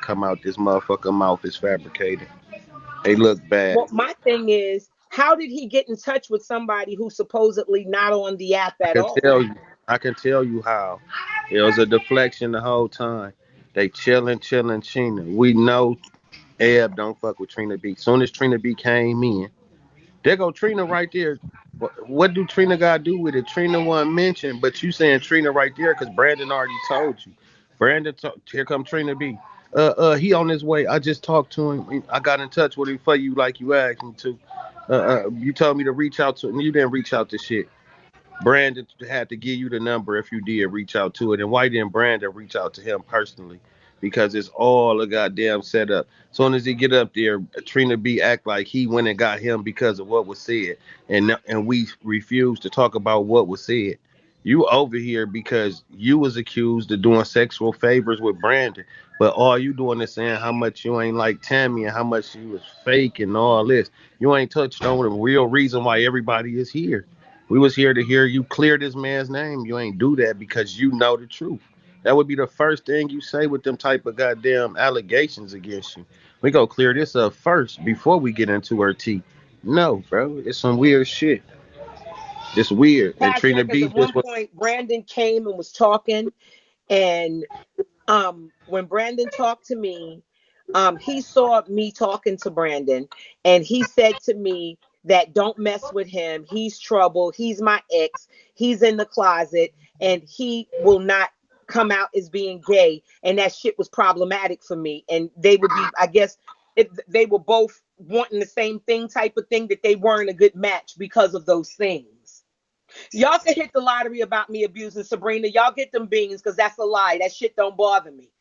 come out this motherfucker mouth is fabricated. They look bad. Well, my thing is, how did he get in touch with somebody who's supposedly not on the app I at can all? tell you. I can tell you how. It was a deflection the whole time. They chilling, chilling, chilling. We know Eb don't fuck with Trina B. Soon as Trina B came in, there go Trina right there. What do Trina got to do with it? Trina wasn't mentioned, but you saying Trina right there because Brandon already told you. Here come Trina B. He on his way. I just talked to him. I got in touch with him for you like you asked me to. You told me to reach out to him. You didn't reach out to shit. Brandon had to give you the number if you did reach out to it. And why didn't Brandon reach out to him personally? Because it's all a goddamn setup. Soon as he get up there, Trina B act like he went and got him because of what was said, and we refuse to talk about what was said. You over here because you was accused of doing sexual favors with Brandon, but all you doing is saying how much you ain't like Tammy and how much she was fake and all this. You ain't touched on the real reason why everybody is here. We was here to hear you clear this man's name. You ain't do that because you know the truth. That would be the first thing you say with them type of goddamn allegations against you. We go clear this up first before we get into her tea. No, bro, it's some weird shit. It's weird. And Pastor, Trina because B at just one was point Brandon came and was talking, and when Brandon talked to me, he saw me talking to Brandon, and he said to me that don't mess with him. He's trouble. He's my ex. He's in the closet, and he will not come out as being gay. And that shit was problematic for me. And they would be, I guess, they were both wanting the same thing, type of thing, that they weren't a good match because of those things. Y'all can hit the lottery about me abusing Sabrina. Y'all get them beans because that's a lie. That shit don't bother me.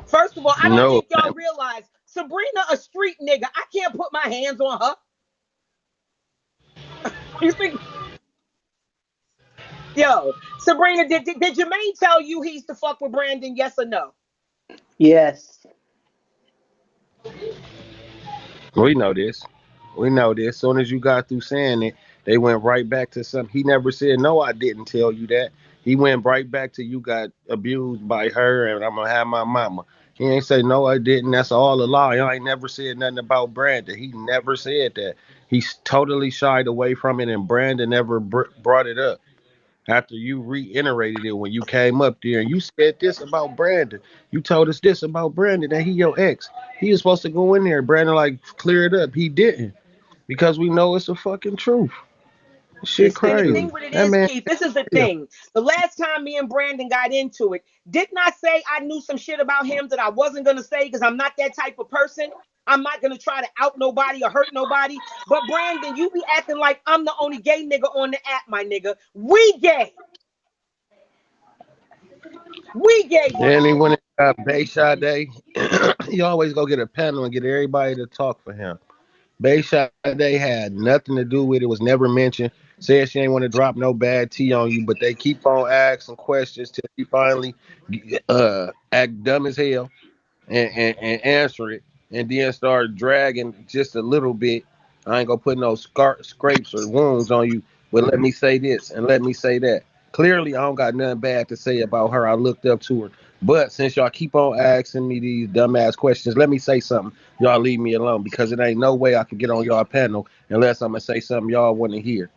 First of all, I don't no. think y'all realize Sabrina a street nigga. I can't put my hands on her. You think, yo, Sabrina, did Jermaine tell you he's to fuck with Brandon? Yes or no? Yes. We know this. We know this. Soon as you got through saying it, they went right back to something. He never said, no, I didn't tell you that. He went right back to you got abused by her and I'm going to have my mama. He ain't say, no, I didn't. That's all a lie. I ain't never said nothing about Brandon. He never said that. He's totally shied away from it and Brandon never brought it up after you reiterated it when you came up there and you said this about Brandon. You told us this about Brandon that he your ex. He was supposed to go in there. Brandon like clear it up. He didn't because we know it's the fucking truth. Shit And the crazy. thing with it That is, man. Keith, this is the Yeah. thing. The last time me and Brandon got into it, didn't I say I knew some shit about him that I wasn't gonna say because I'm not that type of person? I'm not gonna try to out nobody or hurt nobody. But Brandon, you be acting like I'm the only gay nigga on the app, my nigga. We gay. We gay, And he Brandon. went and got Day. He always go get a panel and get everybody to talk for him. Bayside Day had nothing to do with it. Was never mentioned. Said she ain't want to drop no bad tea on you, but they keep on asking questions till he finally act dumb as hell and answer it, and then start dragging just a little bit. I ain't gonna put no scrapes or wounds on you, but let me say this and let me say that. Clearly, I don't got nothing bad to say about her. I looked up to her, but since y'all keep on asking me these dumbass questions, let me say something. Y'all leave me alone because it ain't no way I can get on y'all panel unless I'm gonna say something y'all want to hear.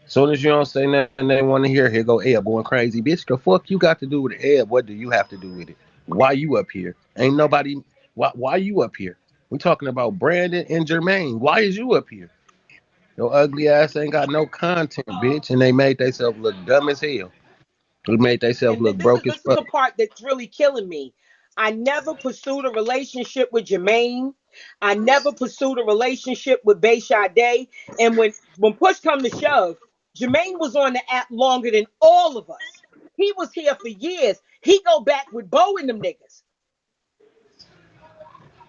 Soon as you don't say nothing they want to hear, here go Eb going crazy. Bitch, the fuck you got to do with Eb? What do you have to do with it? Why you up here? Ain't nobody. Why you up here? We talking about Brandon and Jermaine. Why is you up here? Your ugly ass ain't got no content, bitch. And they made themselves look dumb as hell. They made themselves And look this is broke as this is fuck. the part that's really killing me. I never pursued a relationship with Jermaine. I never pursued a relationship with Bay Day. And when push come to shove, Jermaine was on the app longer than all of us. He was here for years. He go back with Bo and them niggas.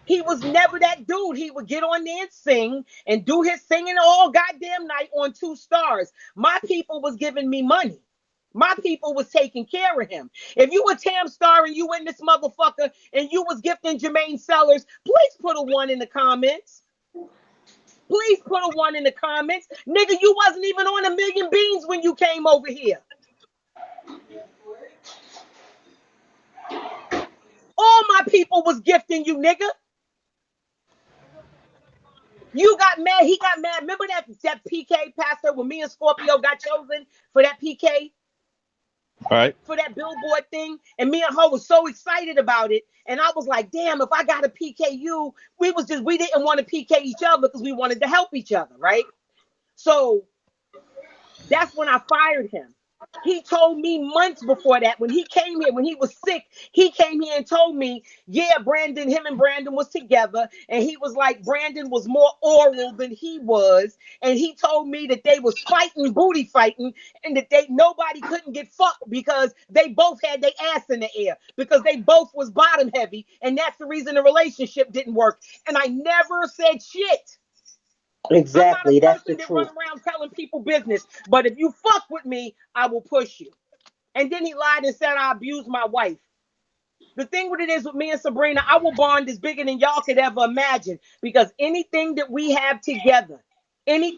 He was never that dude. He would get on there and sing and do his singing all goddamn night on Two Stars. My people was giving me money. My people was taking care of him. If you were Tam Star and you in this motherfucker and you was gifting Jermaine Sellers, please put a one in the comments. Please put a one in the comments. Nigga, you wasn't even on a million beans when you came over here. All my people was gifting you, nigga. You got mad. He got mad. Remember that PK pastor when me and Scorpio got chosen for that PK? Right. For that billboard thing, and me and her was so excited about it, and I was like, damn, if I got a PKU, we didn't want to PK each other because we wanted to help each other, right? So that's when I fired him. He told me months before that, when he came here, when he was sick, he came here and told me, yeah, him and Brandon was together. And he was like, Brandon was more oral than he was. And he told me that they was fighting, booty fighting, and that nobody couldn't get fucked because they both had their ass in the air, because they both was bottom heavy. And that's the reason the relationship didn't work. And I never said shit. Exactly, I'm not a that's the person that run truth. around telling people business, but if you fuck with me, I will push you. And then he lied and said I abused my wife. The thing with it is with me and Sabrina, our bond is bigger than y'all could ever imagine, because anything that we have together, any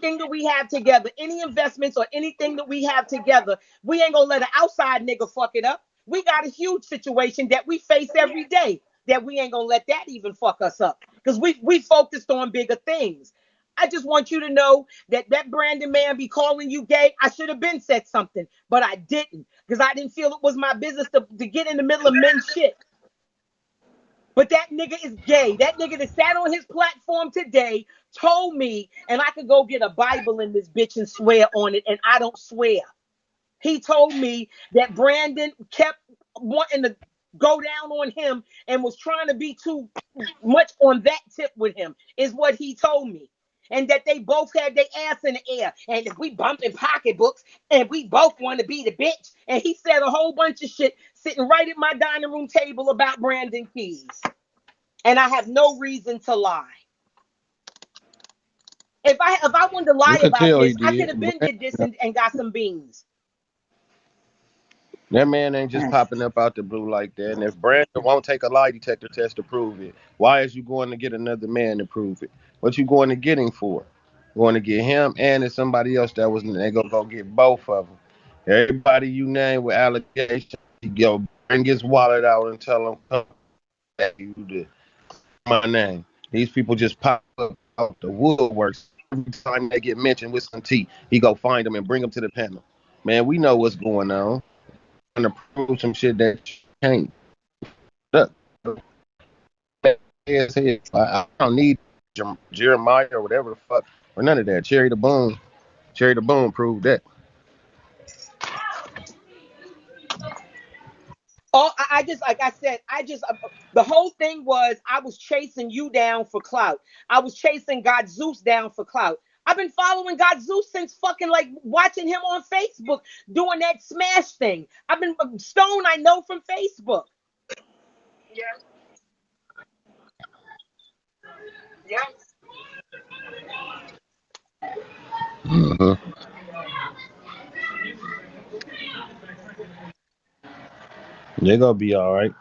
investments or anything that we have together, we ain't gonna let an outside nigga fuck it up. We got a huge situation that we face every day that we ain't gonna let that even fuck us up, because we focused on bigger things. I just want you to know that Brandon man be calling you gay. I should have been said something, but I didn't, because I didn't feel it was my business to get in the middle of men's shit. But that nigga is gay. That nigga that sat on his platform today told me, and I could go get a Bible in this bitch and swear on it, and I don't swear. He told me that Brandon kept wanting to go down on him and was trying to be too much on that tip with him, is what he told me. And that they both had their ass in the air. And if we bumping pocketbooks and we both want to be the bitch. And he said a whole bunch of shit sitting right at my dining room table about Brandon Keyz. And I have no reason to lie. If I wanted to You lie could about tell he this, I could have did. been did this and got some beans. That man ain't just popping up out the blue like that. And if Brandon won't take a lie detector test to prove it, why is you going to get another man to prove it? What you going to get him for? Going to get him and it's somebody else that was they gonna go get both of them. Everybody you name with allegations, you go bring his wallet out and tell him come back you to my name. These people just pop up out the woodworks every time they get mentioned with some tea. He go find them and bring them to the panel. Man, we know what's going on. To prove some shit that you can't. Look, I don't need Jeremiah or whatever the fuck or none of that. Cherry the Boom proved that. Oh, I just, like I said, the whole thing was I was chasing you down for clout. I was chasing God Zeus down for clout. I've been following God Zeus since fucking like watching him on Facebook doing that smash thing. I've been Stone, I know from Facebook. Yes. Yes. Mm-hmm. They're gonna be all right.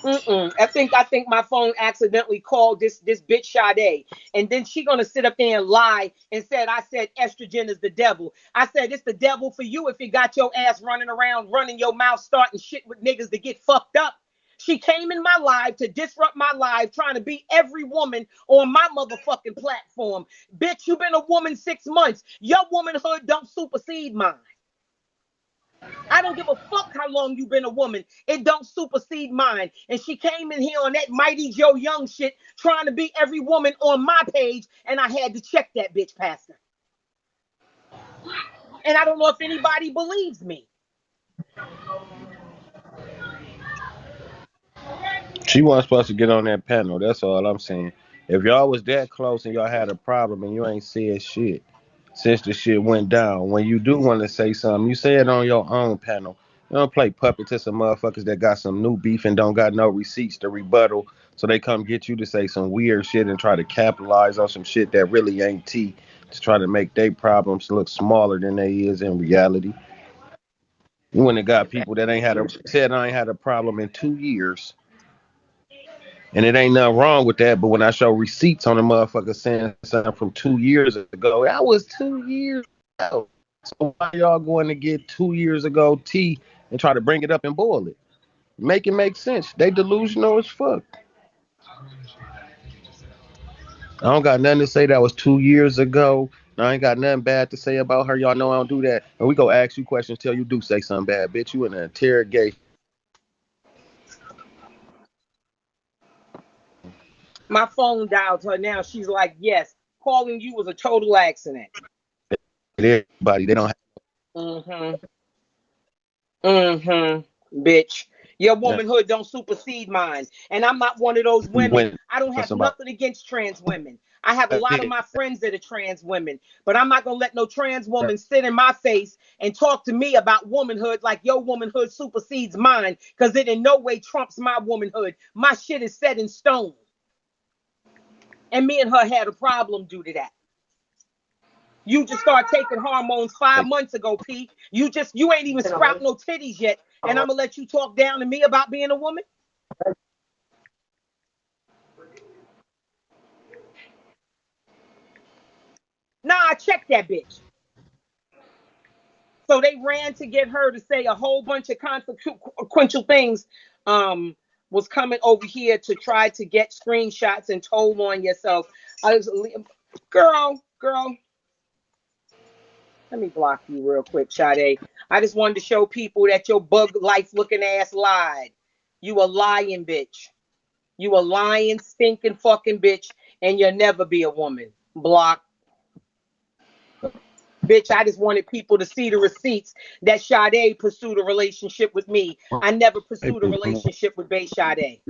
I think my phone accidentally called this bitch Sade, and then she gonna sit up there and lie and said I said estrogen is the devil. I said it's the devil for you if you got your ass running around, running your mouth, starting shit with niggas to get fucked up. She came in my live to disrupt my live, trying to be every woman on my motherfucking platform. Bitch, you been a woman 6 months. Your womanhood don't supersede mine. I don't give a fuck how long you been a woman. It don't supersede mine. And she came in here on that Mighty Joe Young shit, trying to be every woman on my page, and I had to check that bitch, Pastor. And I don't know if anybody believes me. She wasn't supposed to get on that panel. That's all I'm saying. If y'all was that close and y'all had a problem and you ain't said shit since the shit went down, when you do want to say something, you say it on your own panel. You don't play puppet to some motherfuckers that got some new beef and don't got no receipts to rebuttal, so they come get you to say some weird shit and try to capitalize on some shit that really ain't tea to try to make their problems look smaller than they is in reality. You wouldn't have got people that ain't had a said I ain't had a problem in 2 years. And it ain't nothing wrong with that, but when I show receipts on a motherfucker saying something from 2 years ago, that was 2 years ago. So why y'all going to get 2 years ago tea and try to bring it up and boil it? Make it make sense. They delusional as fuck. I don't got nothing to say. That was 2 years ago. I ain't got nothing bad to say about her. Y'all know I don't do that. And we go ask you questions till you do say something bad. Bitch, you in an interrogation. My phone dialed her now. She's like, yes, calling you was a total accident. Everybody, they don't have Mm-hmm. Bitch. Your that. womanhood don't supersede mine. And I'm not one of those You women. went I don't for have somebody. nothing against trans women. I have a lot of my friends that are trans women. But I'm not going to let no trans woman sit in my face and talk to me about womanhood like your womanhood supersedes mine, because it in no way trumps my womanhood. My shit is set in stone. And me and her had a problem due to that. You just started taking hormones 5 months ago, Peay. You ain't even sprout no titties yet. And I'm gonna let you talk down to me about being a woman? Nah, I checked that bitch. So they ran to get her to say a whole bunch of consequential things. Was coming over here to try to get screenshots and told on yourself. I was, girl, let me block you real quick, Sade. I just wanted to show people that your bug life looking ass lied. You a lying bitch. You a lying, stinking fucking bitch, and you'll never be a woman. Block. Bitch, I just wanted people to see the receipts that Sade pursued a relationship with me. I never pursued a relationship with Bay Sade.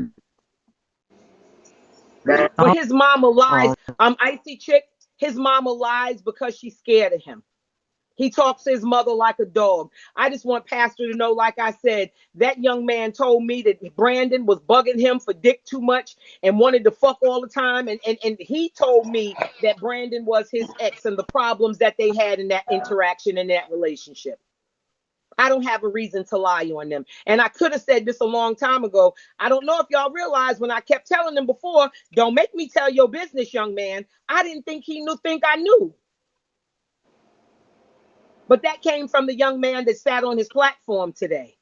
But his mama lies. Icy chick, his mama lies because she's scared of him. He talks to his mother like a dog. I just want Pastor to know, like I said, that young man told me that Brandon was bugging him for dick too much and wanted to fuck all the time. And he told me that Brandon was his ex and the problems that they had in that interaction, in that relationship. I don't have a reason to lie on them. And I could have said this a long time ago. I don't know if y'all realize when I kept telling them before, don't make me tell your business, young man. I didn't think think I knew. But that came from the young man that sat on his platform today.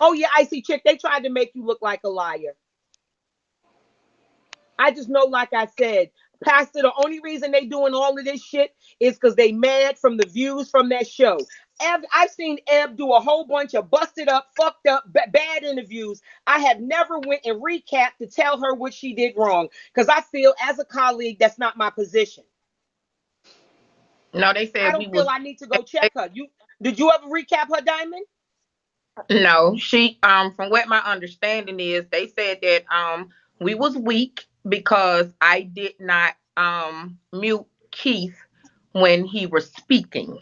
Oh, yeah, Icy Chick, they tried to make you look like a liar. I just know, like I said, Pastor, the only reason they doing all of this shit is because they mad from the views from that show. I've seen Eb do a whole bunch of busted up, fucked up, bad interviews. I have never went and recapped to tell her what she did wrong, because I feel as a colleague, that's not my position. No, they I said we don't feel was. I need to go check her. Did you ever recap her, Diamond? No, she from what my understanding is, they said that we was weak because I did not mute Keyz when he was speaking.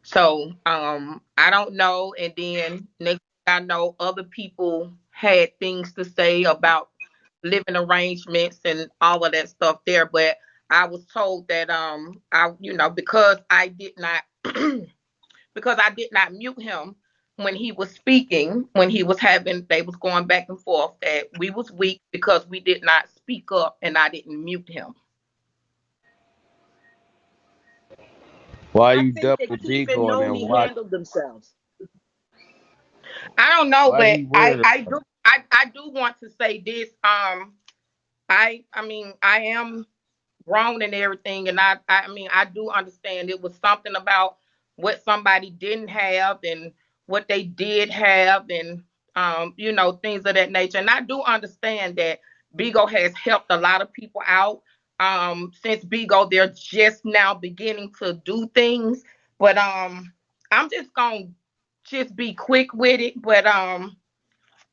So I don't know. And then next thing I know, other people had things to say about living arrangements and all of that stuff there. But I was told that I because I did not because I did not mute him when he was speaking, when he was having, they was going back and forth, that we was weak because we did not speak up and I didn't mute him. Why I you think that double Keyz dig and on and Noni why handled themselves. I don't know, why but he worried? I do want to say this. I mean I am grown and everything, and I mean I do understand it was something about what somebody didn't have and what they did have, and things of that nature. And I do understand that Bigo has helped a lot of people out. Since Bigo, they're just now beginning to do things, but I'm just gonna just be quick with it. But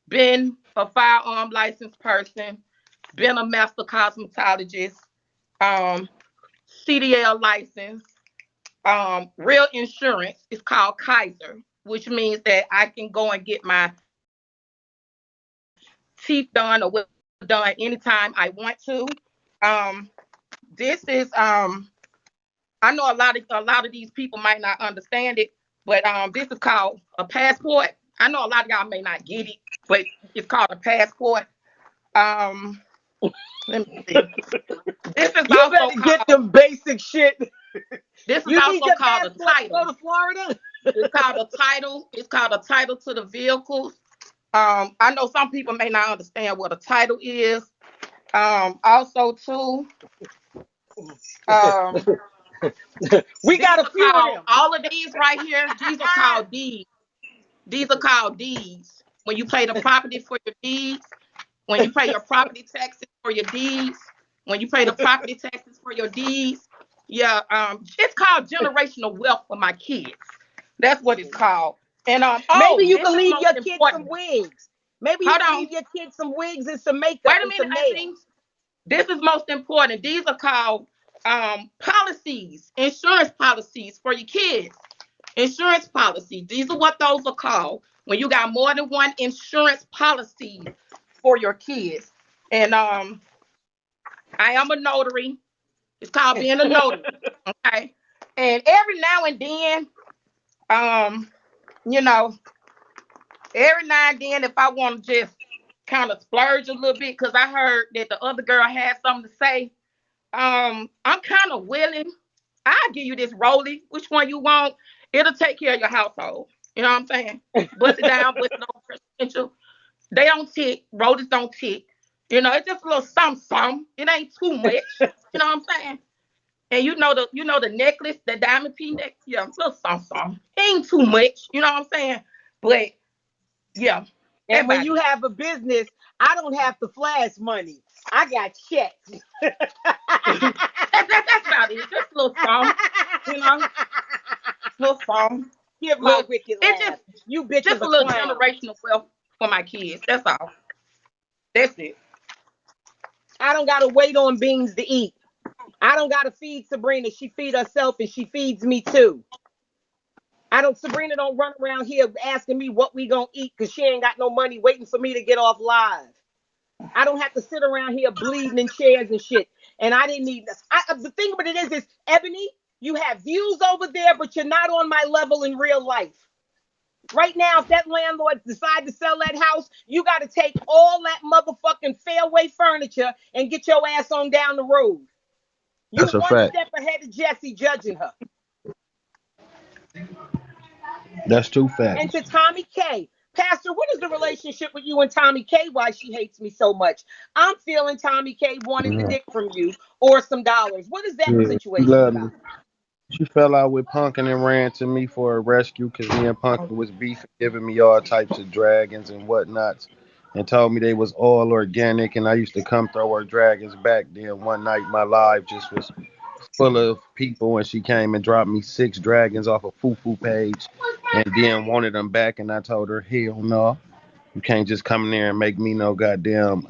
been a firearm licensed person, been a master cosmetologist, um, CDL license, real insurance is called Kaiser, which means that I can go and get my teeth done or done anytime I want to. Um, this is I know a lot of these people might not understand it, but this is called a passport. I know a lot of y'all may not get it, but it's called a passport. Um, Let me see. This is You also better get called them basic shit. this is You need also your called a passport to title. go to Florida? It's called a title. It's called a title to the vehicles. I know some people may not understand what a title is. Also too, um, We got a few of them. all of these right here. These are called deeds. These are called deeds. When you pay the property for your deeds, when you pay your property taxes for your deeds, when you pay the property taxes for your deeds, yeah, it's called generational wealth for my kids. That's what it's called. And Maybe you this can is leave most your kids some important. wigs. Maybe you Hold can leave on. your kids some wigs and some makeup Wait a and minute, some Auntie. nails. This is most important. These are called policies, insurance policies for your kids. Insurance policies. These are what those are called when you got more than one insurance policy for your kids. And I am a notary. It's called being a notary. Okay. And every now and then, um, you know, every now and then, if I want to just kind of splurge a little bit, because I heard that the other girl had something to say, I'm kind of willing. I'll give you this rollie. Which one you want? It'll take care of your household. You know what I'm saying? Bust it down, bust it on presidential. They don't tick. Rollies don't tick. You know, it's just a little something. It ain't too much. You know what I'm saying? And you know the necklace, the diamond P necklace, yeah, a little something. Ain't too much. You know what I'm saying? But yeah, And when you have a business, I don't have to flash money. I got checks. that's about it. Just a little song, you know, little song. Give my Look, wicked it's laugh. You bitches just a are little clowns. generational wealth for my kids. That's all. That's it. I don't gotta wait on beans to eat. I don't gotta feed Sabrina. She feed herself and she feeds me too. Sabrina don't run around here asking me what we gonna eat because she ain't got no money waiting for me to get off live. I don't have to sit around here bleeding in chairs and shit. And I didn't need this. The thing about it is Ebony, you have views over there, but you're not on my level in real life. Right now, if that landlord decide to sell that house, you got to take all that motherfucking fairway furniture and get your ass on down the road. You That's a one fact. step ahead of Jesse judging her. That's two And facts. to Tommy K, Pastor, what is the relationship with you and Tommy K? Why she hates me so much? I'm feeling Tommy K wanted the Yeah, dick from you or some dollars. What is that yeah. She situation loved about? me. She fell out with Punkin and ran to me for a rescue because me and Punkin was beefing, giving me all types of dragons and whatnots, and told me they was all organic. And I used to come throw her dragons back. Then one night my live just was full of people, and she came and dropped me 6 dragons off a Fufu page, and then wanted them back. And I told her, hell no, you can't just come in there and make me no goddamn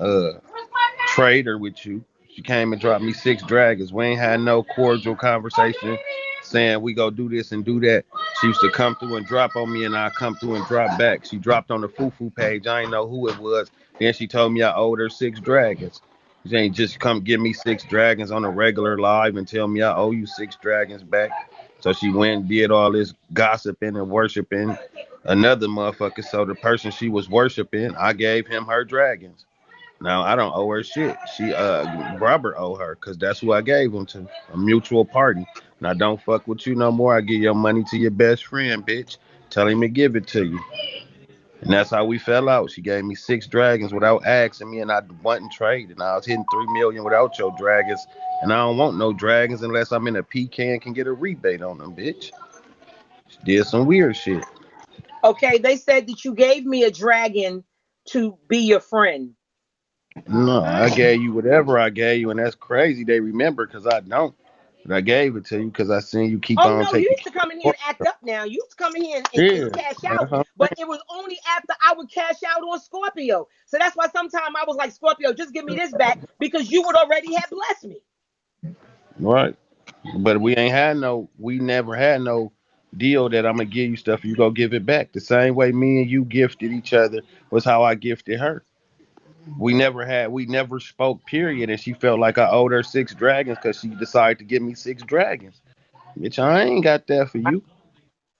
trader with you. She came and dropped me 6 dragons. We ain't had no cordial conversation saying we go do this and do that. She used to come through and drop on me, and I come through and drop back. She dropped on the Fufu page. I ain't know who it was. Then she told me I owed her 6 dragons. She ain't just come give me 6 dragons on a regular live and tell me I owe you 6 dragons back. So she went and did all this gossiping and worshiping another motherfucker. So the person she was worshiping, I gave him her dragons. Now I don't owe her shit. She Robert owe her because that's who I gave them to. A mutual party. And I don't fuck with you no more. I give your money to your best friend, bitch. Tell him to give it to you. And that's how we fell out. She gave me 6 dragons without asking me, and I wasn't trading. I was hitting 3 million without your dragons, and I don't want no dragons unless I'm in a pecan can get a rebate on them, bitch. She did some weird shit. Okay, they said that you gave me a dragon to be your friend. No, I gave you whatever I gave you, and that's crazy. They remember because I don't. But I gave it to you because I seen you keep Oh on no, you taking used to come in here care and act up now. You used to come in here and of cash yeah. out. But it was only after I would cash out on Scorpio. So that's why sometimes I was like, Scorpio, just give me this back because you would already have blessed me. Right. But we never had no deal that I'm gonna give you stuff, you go give it back. The same way me and you gifted each other was how I gifted her. We never spoke, period, and she felt like I owed her 6 dragons because she decided to give me 6 dragons. Bitch, I ain't got that for you.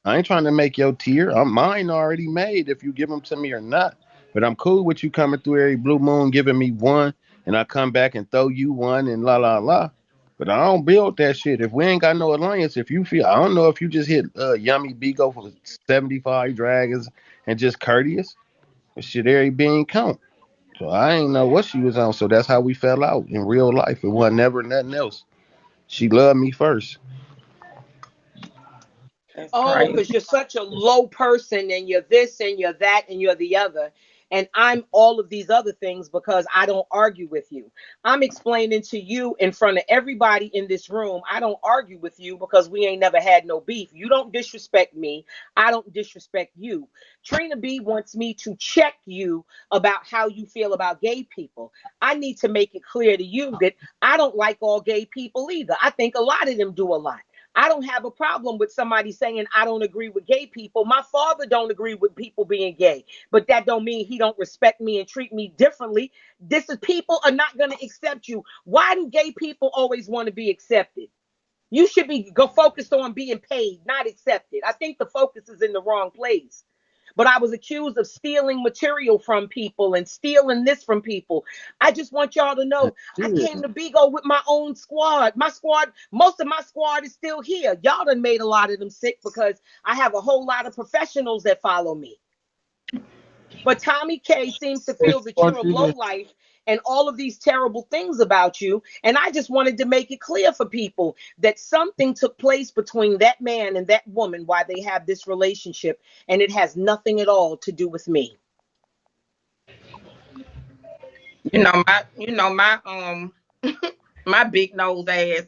I ain't trying to make your tier. I'm mine already made if you give them to me or not. But I'm cool with you coming through every blue moon giving me one, and I come back and throw you one and la la la. But I don't build that shit. If we ain't got no alliance, if you feel, I don't know if you just hit Yummy Bigo for 75 dragons and just courteous. But shit, every being count. So I ain't know what she was on. So that's how we fell out in real life. It wasn't never nothing else. She loved me first. That's Oh, crazy. because you're such a low person and you're this and you're that and you're the other. And I'm all of these other things because I don't argue with you. I'm explaining to you in front of everybody in this room. I don't argue with you because we ain't never had no beef. You don't disrespect me. I don't disrespect you. Trina B wants me to check you about how you feel about gay people. I need to make it clear to you that I don't like all gay people either. I think a lot of them do a lot. I don't have a problem with somebody saying I don't agree with gay people. My father don't agree with people being gay, but that don't mean he don't respect me and treat me differently. This is people are not going to accept you. Why do gay people always want to be accepted? You should be go focused on being paid, not accepted. I think the focus is in the wrong place. But I was accused of stealing material from people and stealing this from people. I just want y'all to know I came to Bigo with my own squad. My squad, most of my squad is still here. Y'all done made a lot of them sick because I have a whole lot of professionals that follow me. But Tommy K seems to feel that you're a low life and all of these terrible things about you. And I just wanted to make it clear for people that something took place between that man and that woman while they have this relationship. And it has nothing at all to do with me. My my big nose ass.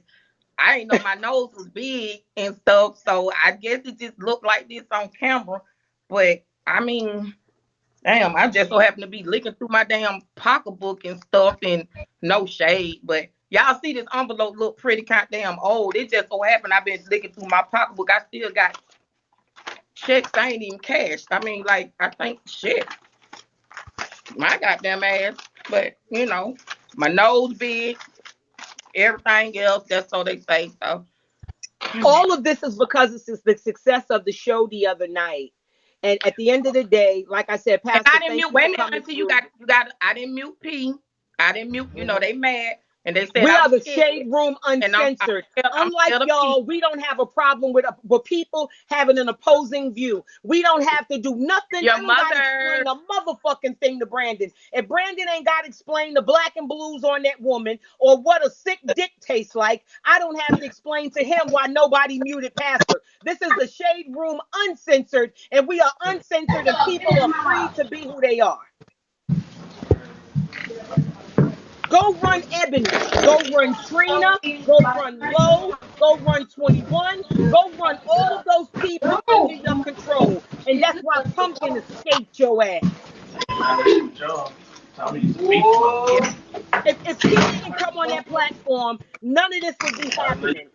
I ain't know my nose was big and stuff, so I guess it just looked like this on camera. But I mean, damn, I just so happen to be looking through my damn pocketbook and stuff, and no shade. But y'all see this envelope look pretty kind of damn old. It just so happened I've been looking through my pocketbook. I still got checks I ain't even cashed. I mean, like, I think shit, my goddamn ass. But my nose big, everything else. That's so they say. So All of this is because this is the success of the show the other night. And at the end of the day, like I said, and Pastor, I didn't thank mute. you Wait for a minute coming until you through. got. I didn't mute P. I didn't mute. They mad and they said We I are was the scared. Shade Room And I'm Uncensored. I'm Unlike scared of P. y'all, we don't have a problem with people having an opposing view. We don't have to do nothing. Your I don't got to mother. explain a motherfucking thing to Brandon. If Brandon ain't got to explain the black and blues on that woman or what a sick dick tastes like, I don't have to explain to him why nobody muted Pastor. This is the Shade Room Uncensored, and we are uncensored, and people are free to be who they are. Go run Ebony. Go run Trina. Go run Low. Go run 21. Go run all of those people under your control. And that's why Pumpkin escaped your ass. If P didn't come on that platform, none of this would be happening.